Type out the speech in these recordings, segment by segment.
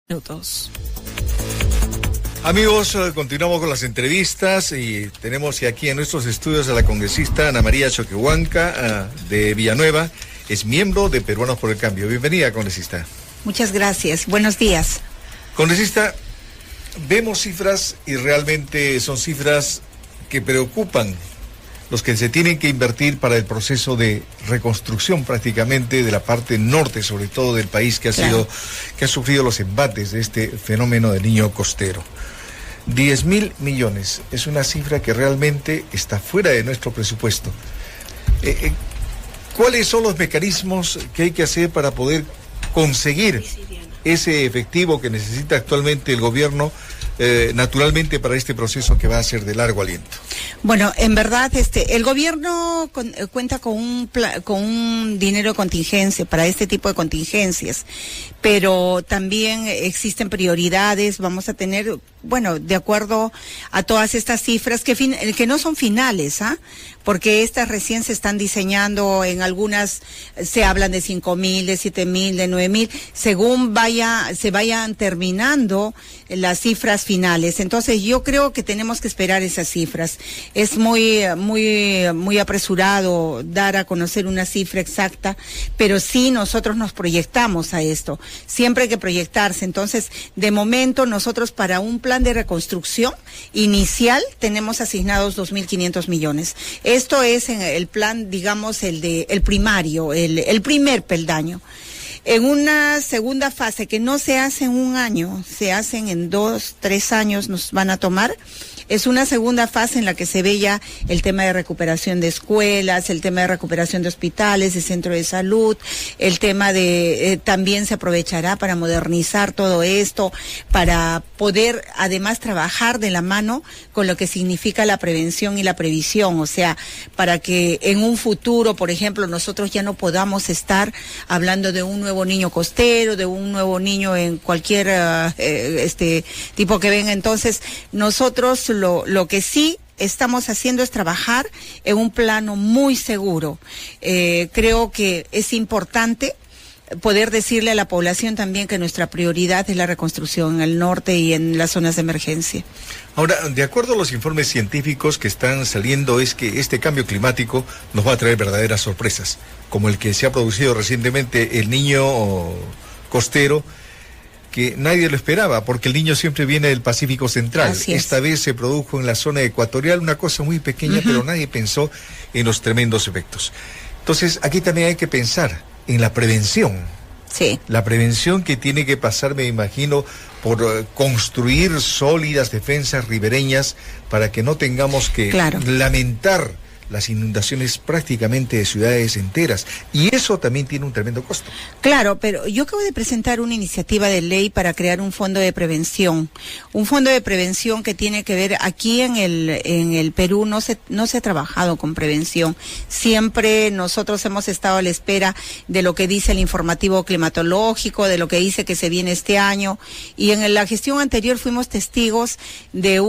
Minutos. Amigos, continuamos con las entrevistas y tenemos aquí en nuestros estudios a la congresista Ana María Choquehuanca de Villanueva. Es miembro de Peruanos por el Cambio. Bienvenida, congresista. Muchas gracias. Buenos días. Congresista, vemos cifras y realmente son cifras que preocupan los que se tienen que invertir para el proceso de reconstrucción prácticamente de la parte norte, sobre todo del país que ha sufrido los embates de este fenómeno del niño costero. 10.000 millones es una cifra que realmente está fuera de nuestro presupuesto. ¿Cuáles son los mecanismos que hay que hacer para poder conseguir ese efectivo que necesita actualmente el gobierno, naturalmente, para este proceso que va a ser de largo aliento? Bueno, en verdad, el gobierno cuenta con un dinero de contingencia para este tipo de contingencias, pero también existen prioridades. Vamos a tener, bueno, de acuerdo a todas estas cifras que no son finales, porque estas recién se están diseñando. En algunas se hablan de 5.000, de 7.000, de 9.000, según se vayan terminando las cifras finales. Entonces yo creo que tenemos que esperar esas cifras. Es muy apresurado dar a conocer una cifra exacta, pero sí nosotros nos proyectamos a esto. Siempre hay que proyectarse. Entonces, de momento nosotros para un plan de reconstrucción inicial tenemos asignados 2.500 millones. Esto es en el plan, digamos, el primario, el primer peldaño. En una segunda fase que no se hace en un año, se hacen en 2, 3 años nos van a tomar. Es una segunda fase en la que se ve ya el tema de recuperación de escuelas, el tema de recuperación de hospitales, de centros de salud, el tema de también se aprovechará para modernizar todo esto, para poder además trabajar de la mano con lo que significa la prevención y la previsión, o sea, para que en un futuro, por ejemplo, nosotros ya no podamos estar hablando de un nuevo niño costero, de un nuevo niño en cualquier tipo que venga. Entonces, nosotros lo que sí estamos haciendo es trabajar en un plano muy seguro. Creo que es importante poder decirle a la población también que nuestra prioridad es la reconstrucción en el norte y en las zonas de emergencia. Ahora, de acuerdo a los informes científicos que están saliendo, es que este cambio climático nos va a traer verdaderas sorpresas, como el que se ha producido recientemente el niño costero, que nadie lo esperaba, porque el niño siempre viene del Pacífico Central. Esta vez se produjo en la zona ecuatorial, una cosa muy pequeña, pero nadie pensó en los tremendos efectos. Entonces, aquí también hay que pensar en la prevención. Sí. La prevención que tiene que pasar, me imagino, por construir sólidas defensas ribereñas para que no tengamos que lamentar las inundaciones prácticamente de ciudades enteras, y eso también tiene un tremendo costo. Claro, pero yo acabo de presentar una iniciativa de ley para crear un fondo de prevención que tiene que ver, aquí en el Perú no se ha trabajado con prevención. Siempre nosotros hemos estado a la espera de lo que dice el informativo climatológico, de lo que dice que se viene este año, y en la gestión anterior fuimos testigos de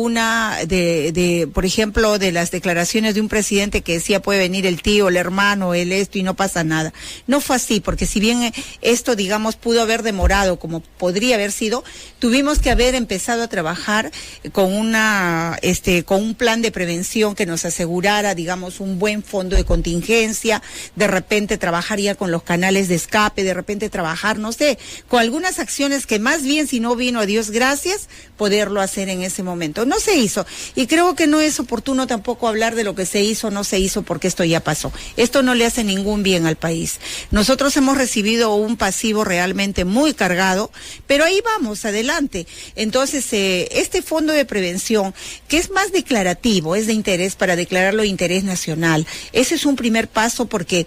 por ejemplo, de las declaraciones de un presidente que decía puede venir el tío, el hermano, el esto y no pasa nada. No fue así, porque si bien esto, digamos, pudo haber demorado como podría haber sido, tuvimos que haber empezado a trabajar con un plan de prevención que nos asegurara, digamos, un buen fondo de contingencia. De repente trabajaría con los canales de escape, de repente trabajar, no sé, con algunas acciones que más bien, si no vino a Dios gracias, poderlo hacer en ese momento. No se hizo, y creo que no es oportuno tampoco hablar de lo que se hizo o no se hizo, porque esto ya pasó. Esto no le hace ningún bien al país. Nosotros hemos recibido un pasivo realmente muy cargado, pero ahí vamos, adelante. Entonces, este fondo de prevención, que es más declarativo, es de interés, para declararlo de interés nacional. Ese es un primer paso, porque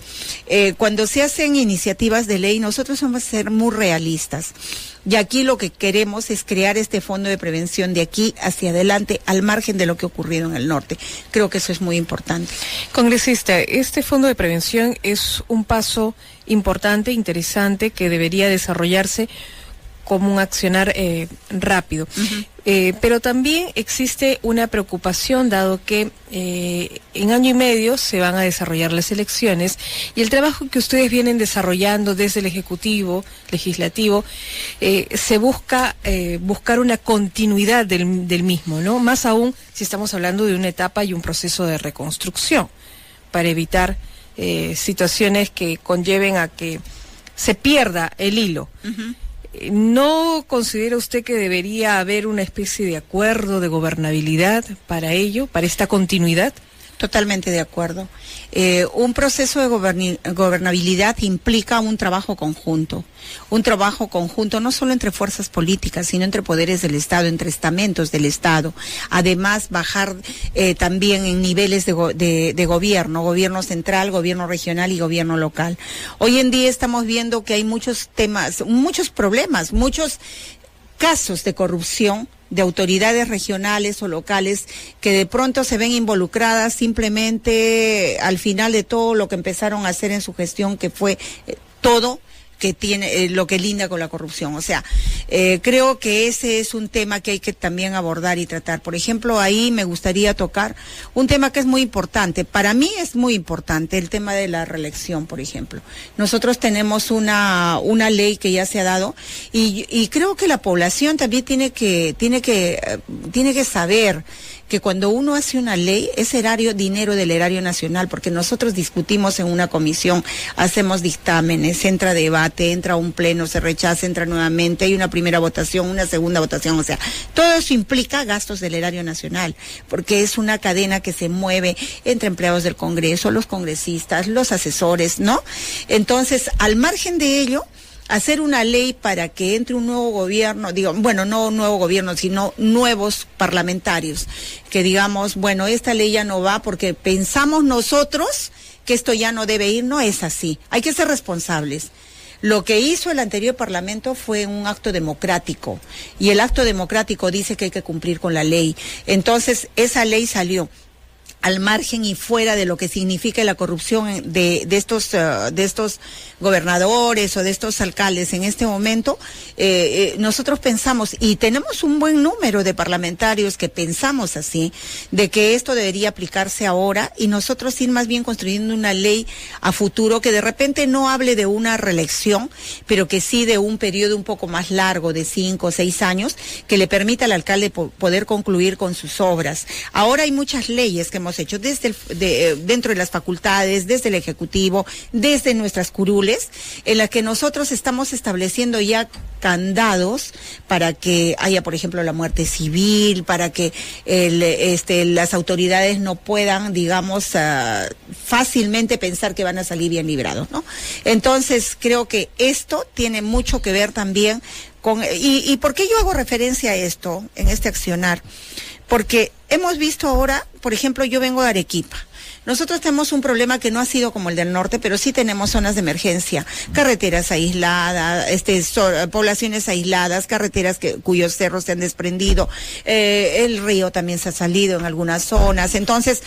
cuando se hacen iniciativas de ley, nosotros vamos a ser muy realistas. Y aquí lo que queremos es crear este fondo de prevención de aquí hacia adelante, al margen de lo que ha ocurrido en el norte. Creo que eso es muy importante. Congresista, este fondo de prevención es un paso importante, interesante, que debería desarrollarse como un accionar rápido. Pero también existe una preocupación, dado que en año y medio se van a desarrollar las elecciones, y el trabajo que ustedes vienen desarrollando desde el Ejecutivo, Legislativo, se busca buscar una continuidad del mismo, ¿no? Más aún si estamos hablando de una etapa y un proceso de reconstrucción, para evitar situaciones que conlleven a que se pierda el hilo. ¿No considera usted que debería haber una especie de acuerdo de gobernabilidad para ello, para esta continuidad? Totalmente de acuerdo. Un proceso de gobernabilidad implica un trabajo conjunto no solo entre fuerzas políticas, sino entre poderes del Estado, entre estamentos del Estado. Además, bajar también en niveles de gobierno central, gobierno regional y gobierno local. Hoy en día estamos viendo que hay muchos temas, muchos problemas, muchos casos de corrupción de autoridades regionales o locales que de pronto se ven involucradas simplemente al final de todo lo que empezaron a hacer en su gestión, que fue todo que tiene lo que linda con la corrupción. O sea, creo que ese es un tema que hay que también abordar y tratar. Por ejemplo, ahí me gustaría tocar un tema que es muy importante. Para mí es muy importante el tema de la reelección, por ejemplo. Nosotros tenemos una ley que ya se ha dado y creo que la población también tiene que saber que cuando uno hace una ley, es dinero del erario nacional, porque nosotros discutimos en una comisión, hacemos dictámenes, entra debate, entra un pleno, se rechaza, entra nuevamente, hay una primera votación, una segunda votación, o sea, todo eso implica gastos del erario nacional, porque es una cadena que se mueve entre empleados del Congreso, los congresistas, los asesores, ¿no? Entonces, al margen de ello, hacer una ley para que entre un nuevo gobierno, no un nuevo gobierno, sino nuevos parlamentarios, que digamos, bueno, esta ley ya no va porque pensamos nosotros que esto ya no debe ir, no es así, hay que ser responsables. Lo que hizo el anterior Parlamento fue un acto democrático, y el acto democrático dice que hay que cumplir con la ley. Entonces, esa ley salió al margen y fuera de lo que significa la corrupción de estos gobernadores o de estos alcaldes en este momento. Nosotros pensamos, y tenemos un buen número de parlamentarios que pensamos así, de que esto debería aplicarse ahora, y nosotros ir más bien construyendo una ley a futuro que de repente no hable de una reelección, pero que sí de un periodo un poco más largo, de 5 o 6 años, que le permita al alcalde poder concluir con sus obras. Ahora hay muchas leyes que hemos hecho dentro de las facultades, desde el Ejecutivo, desde nuestras curules, en las que nosotros estamos estableciendo ya candados para que haya, por ejemplo, la muerte civil, para que las autoridades no puedan, digamos, fácilmente pensar que van a salir bien librados, ¿no? Entonces, creo que esto tiene mucho que ver también con... ¿Y por qué yo hago referencia a esto, en este accionar? Porque hemos visto ahora, por ejemplo, yo vengo de Arequipa. Nosotros tenemos un problema que no ha sido como el del norte, pero sí tenemos zonas de emergencia, carreteras aisladas, poblaciones aisladas, carreteras cuyos cerros se han desprendido, el río también se ha salido en algunas zonas. Entonces,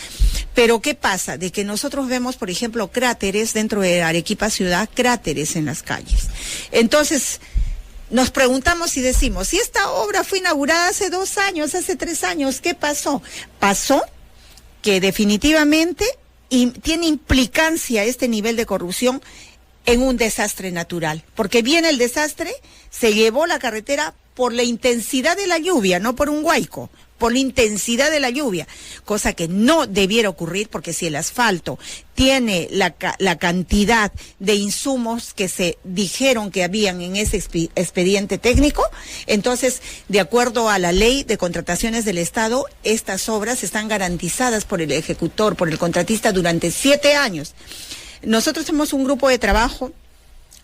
pero ¿qué pasa? De que nosotros vemos, por ejemplo, cráteres dentro de Arequipa ciudad, cráteres en las calles. Entonces, nos preguntamos y decimos, si esta obra fue inaugurada hace 2 años, hace 3 años, ¿qué pasó? Pasó que definitivamente tiene implicancia este nivel de corrupción en un desastre natural, porque viene el desastre, se llevó la carretera por la intensidad de la lluvia, no por un huaico, por la intensidad de la lluvia, cosa que no debiera ocurrir, porque si el asfalto tiene la cantidad de insumos que se dijeron que habían en ese expediente técnico, entonces, de acuerdo a la ley de contrataciones del Estado, estas obras están garantizadas por el ejecutor, por el contratista durante 7 años. Nosotros tenemos un grupo de trabajo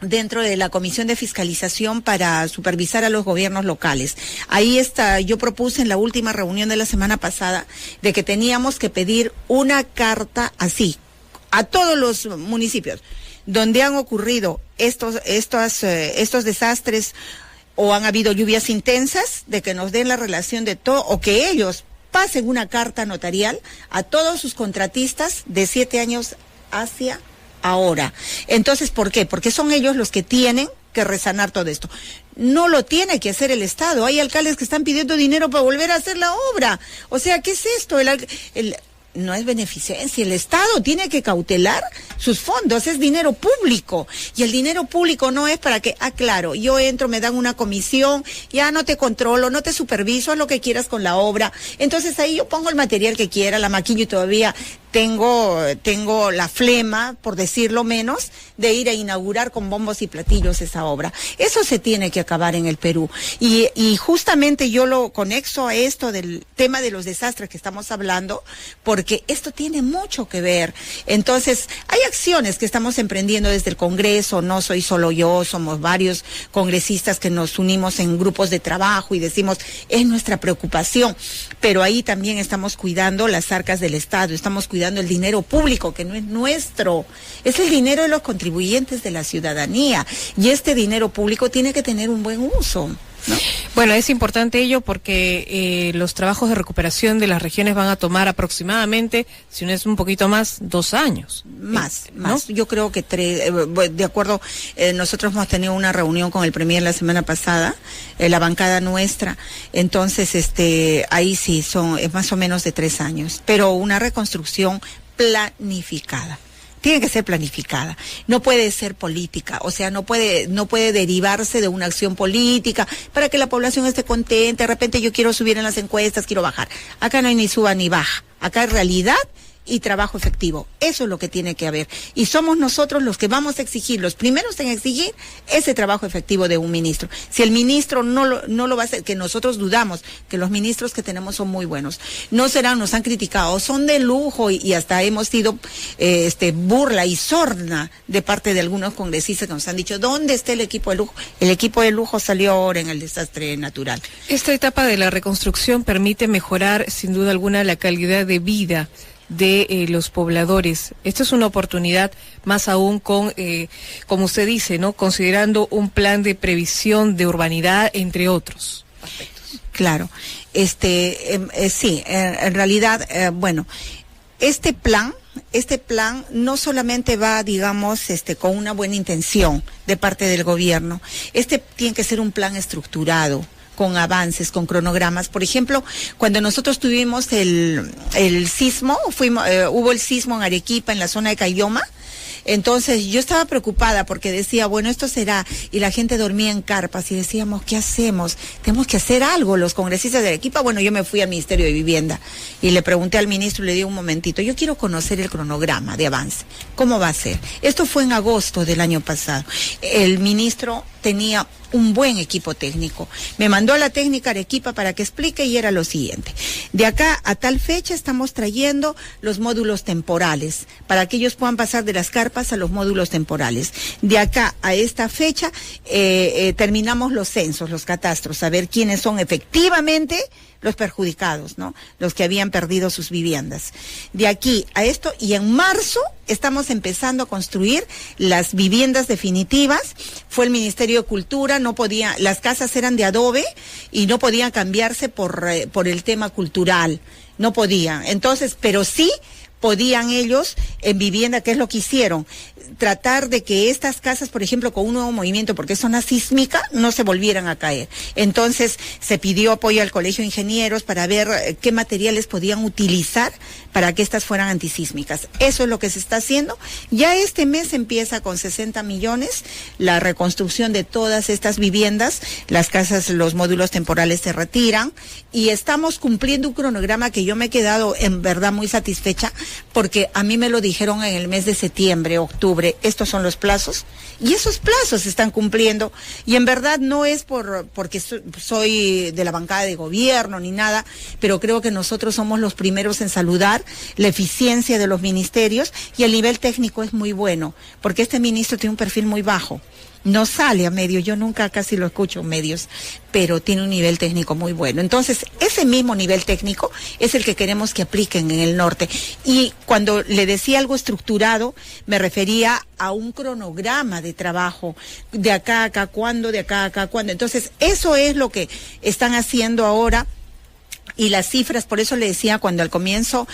dentro de la Comisión de Fiscalización para supervisar a los gobiernos locales. Ahí está, yo propuse en la última reunión de la semana pasada de que teníamos que pedir una carta así a todos los municipios donde han ocurrido estos desastres o han habido lluvias intensas, de que nos den la relación de todo, o que ellos pasen una carta notarial a todos sus contratistas de 7 años hacia ahora. Entonces, ¿por qué? Porque son ellos los que tienen que resanar todo esto. no lo tiene que hacer el Estado. Hay alcaldes que están pidiendo dinero para volver a hacer la obra. O sea, ¿qué es esto? No es beneficencia, el Estado tiene que cautelar sus fondos, es dinero público, y el dinero público no es para que, claro, yo entro, me dan una comisión, ya no te controlo, no te superviso, haz lo que quieras con la obra, entonces ahí yo pongo el material que quiera, la maquillo y todavía tengo la flema, por decirlo menos, de ir a inaugurar con bombos y platillos esa obra. Eso se tiene que acabar en el Perú. Y justamente yo lo conexo a esto del tema de los desastres que estamos hablando, porque esto tiene mucho que ver. Entonces, hay acciones que estamos emprendiendo desde el Congreso, no soy solo yo, somos varios congresistas que nos unimos en grupos de trabajo y decimos, es nuestra preocupación, pero ahí también estamos cuidando las arcas del Estado, estamos cuidando el dinero público, que no es nuestro, es el dinero de los contribuyentes de la ciudadanía, y este dinero público tiene que tener un buen uso, ¿no? Bueno, es importante ello porque los trabajos de recuperación de las regiones van a tomar aproximadamente, si no es un poquito más, 2 años. Más. ¿No? Yo creo que 3, de acuerdo, nosotros hemos tenido una reunión con el Premier la semana pasada, la bancada nuestra, entonces ahí sí es más o menos de 3 años, pero una reconstrucción planificada. Tiene que ser planificada, no puede ser política, o sea, no puede derivarse de una acción política para que la población esté contenta. De repente yo quiero subir en las encuestas, quiero bajar. Acá no hay ni suba ni baja, acá hay realidad y trabajo efectivo. Eso es lo que tiene que haber. Y somos nosotros los que vamos a exigir, los primeros en exigir ese trabajo efectivo de un ministro. Si el ministro no lo va a hacer, que nosotros dudamos que los ministros que tenemos son muy buenos, nos han criticado, son de lujo y hasta hemos sido burla y sorna de parte de algunos congresistas que nos han dicho, ¿dónde está el equipo de lujo? El equipo de lujo salió ahora en el desastre natural. Esta etapa de la reconstrucción permite mejorar sin duda alguna la calidad de vida de los pobladores. Esto es una oportunidad más aún con, como usted dice, ¿no? Considerando un plan de previsión de urbanidad, entre otros aspectos. Claro, sí, en realidad, bueno, este plan no solamente va, digamos, con una buena intención de parte del gobierno. Tiene que ser un plan estructurado, con avances, con cronogramas. Por ejemplo, cuando nosotros tuvimos el sismo, hubo el sismo en Arequipa, en la zona de Caylloma. Entonces yo estaba preocupada porque decía, bueno, esto será, y la gente dormía en carpas y decíamos, ¿qué hacemos? Tenemos que hacer algo, los congresistas de Arequipa. Bueno, yo me fui al Ministerio de Vivienda y le pregunté al ministro y le di un momentito, yo quiero conocer el cronograma de avance, ¿cómo va a ser? Esto fue en agosto del año pasado. El ministro tenía un buen equipo técnico. Me mandó a la técnica Arequipa para que explique y era lo siguiente. De acá a tal fecha estamos trayendo los módulos temporales para que ellos puedan pasar de las carpas a los módulos temporales. De acá a esta fecha terminamos los censos, los catastros, a ver quiénes son efectivamente los perjudicados, ¿no? Los que habían perdido sus viviendas. De aquí a esto, y en marzo estamos empezando a construir las viviendas definitivas. Fue el Ministerio de Cultura, las casas eran de adobe y no podían cambiarse por el tema cultural, no podían. Entonces, pero sí podían ellos en vivienda, ¿qué es lo que hicieron? Tratar de que estas casas, por ejemplo, con un nuevo movimiento, porque es zona sísmica, no se volvieran a caer. Entonces se pidió apoyo al Colegio de Ingenieros para ver qué materiales podían utilizar para que estas fueran antisísmicas. Eso es lo que se está haciendo. Ya este mes empieza con 60 millones la reconstrucción de todas estas viviendas. Las casas, los módulos temporales se retiran y estamos cumpliendo un cronograma que yo me he quedado en verdad muy satisfecha, porque a mí me lo dijeron en el mes de septiembre, octubre, estos son los plazos, y esos plazos se están cumpliendo, y en verdad no es porque soy de la bancada de gobierno ni nada, pero creo que nosotros somos los primeros en saludar la eficiencia de los ministerios, y el nivel técnico es muy bueno, porque este ministro tiene un perfil muy bajo. No sale a medios, yo nunca casi lo escucho en medios, pero tiene un nivel técnico muy bueno. Entonces, ese mismo nivel técnico es el que queremos que apliquen en el norte. Y cuando le decía algo estructurado, me refería a un cronograma de trabajo, de acá a acá, cuándo, de acá a acá, cuándo. Entonces, eso es lo que están haciendo ahora. y las cifras, por eso le decía cuando al comienzo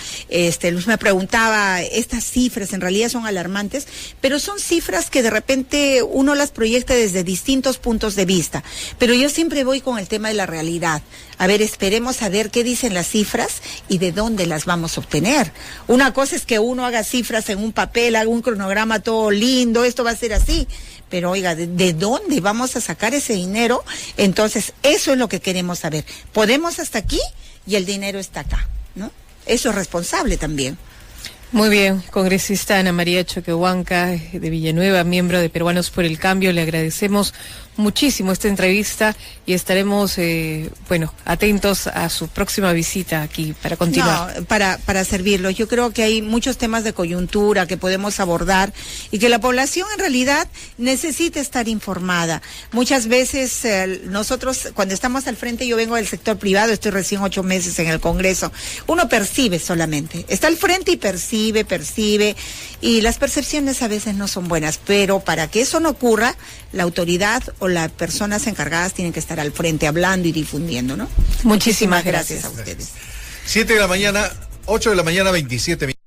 Luz me preguntaba, estas cifras en realidad son alarmantes, pero son cifras que de repente uno las proyecta desde distintos puntos de vista, pero yo siempre voy con el tema de la realidad. A ver, esperemos a ver qué dicen las cifras y de dónde las vamos a obtener. Una cosa es que uno haga cifras en un papel, haga un cronograma todo lindo, esto va a ser así, pero oiga, ¿de dónde vamos a sacar ese dinero? Entonces, eso es lo que queremos saber. Podemos hasta aquí y el dinero está acá, ¿no? Eso es responsable también. Muy bien, congresista Ana María Choquehuanca de Villanueva, miembro de Peruanos por el Cambio, le agradecemos muchísimo esta entrevista y estaremos, atentos a su próxima visita aquí para continuar. No, para servirlo. Yo creo que hay muchos temas de coyuntura que podemos abordar y que la población en realidad necesita estar informada. Muchas veces nosotros, cuando estamos al frente, yo vengo del sector privado, estoy recién 8 meses en el Congreso, uno percibe solamente, está al frente y percibe, y las percepciones a veces no son buenas, pero para que eso no ocurra, la autoridad o las personas encargadas tienen que estar al frente hablando y difundiendo, ¿no? Muchísimas gracias a ustedes. 7 de la mañana, 8 de la mañana, 27 minutos.